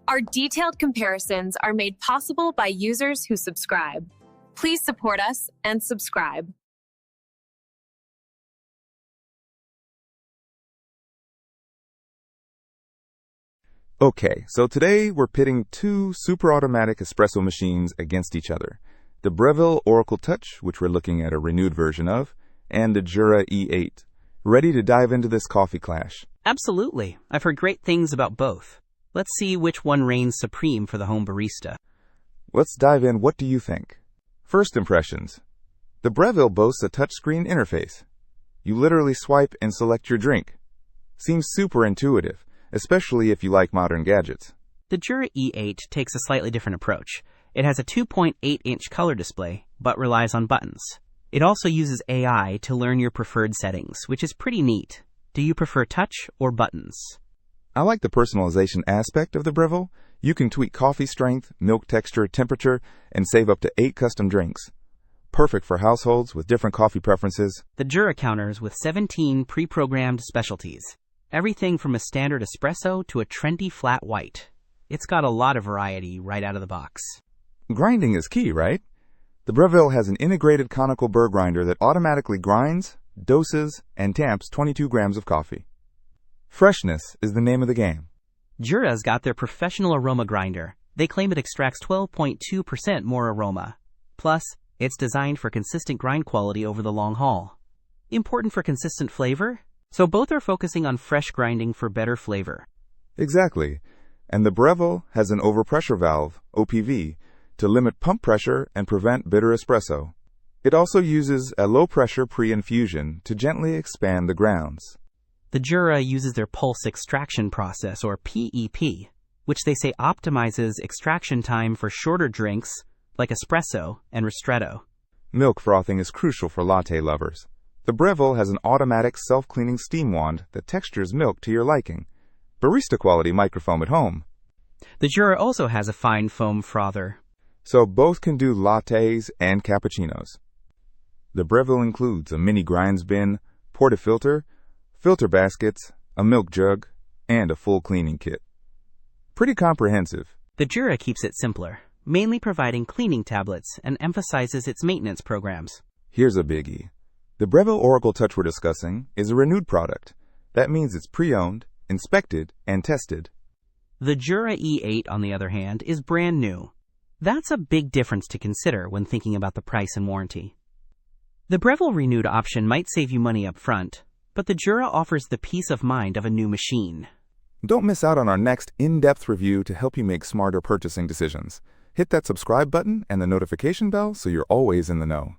Our detailed comparisons are made possible by users who subscribe. Please support us and subscribe. Okay, so today we're pitting two super-automatic espresso machines against each other. The Breville Oracle Touch, which we're looking at a renewed version of, and the Jura E8. Ready to dive into this coffee clash? Absolutely. I've heard great things about both. Let's see which one reigns supreme for the home barista. Let's dive in. What do you think? First impressions. The Breville boasts a touchscreen interface. You literally swipe and select your drink. Seems super intuitive, especially if you like modern gadgets. The Jura E8 takes a slightly different approach. It has a 2.8-inch color display, but relies on buttons. It also uses AI to learn your preferred settings, which is pretty neat. Do you prefer touch or buttons? I like the personalization aspect of the Breville. You can tweak coffee strength, milk texture, temperature, and save up to 8 custom drinks. Perfect for households with different coffee preferences. The Jura counters with 17 pre-programmed specialties. Everything from a standard espresso to a trendy flat white. It's got a lot of variety right out of the box. Grinding is key, right? The Breville has an integrated conical burr grinder that automatically grinds, doses, and tamps 22 grams of coffee. Freshness is the name of the game. Jura's got their professional aroma grinder. They claim it extracts 12.2% more aroma. Plus, it's designed for consistent grind quality over the long haul. Important for consistent flavor? So both are focusing on fresh grinding for better flavor. Exactly. And the Breville has an overpressure valve, OPV, to limit pump pressure and prevent bitter espresso. It also uses a low-pressure pre-infusion to gently expand the grounds. The Jura uses their pulse extraction process, or PEP, which they say optimizes extraction time for shorter drinks like espresso and ristretto. Milk frothing is crucial for latte lovers. The Breville has an automatic self-cleaning steam wand that textures milk to your liking. Barista-quality microfoam at home. The Jura also has a fine foam frother. So both can do lattes and cappuccinos. The Breville includes a mini grinds bin, portafilter, filter baskets, a milk jug, and a full cleaning kit. Pretty comprehensive. The Jura keeps it simpler, mainly providing cleaning tablets and emphasizes its maintenance programs. Here's a biggie. The Breville Oracle Touch we're discussing is a renewed product. That means it's pre-owned, inspected, and tested. The Jura E8, on the other hand, is brand new. That's a big difference to consider when thinking about the price and warranty. The Breville Renewed option might save you money up front, but the Jura offers the peace of mind of a new machine. Don't miss out on our next in-depth review to help you make smarter purchasing decisions. Hit that subscribe button and the notification bell so you're always in the know.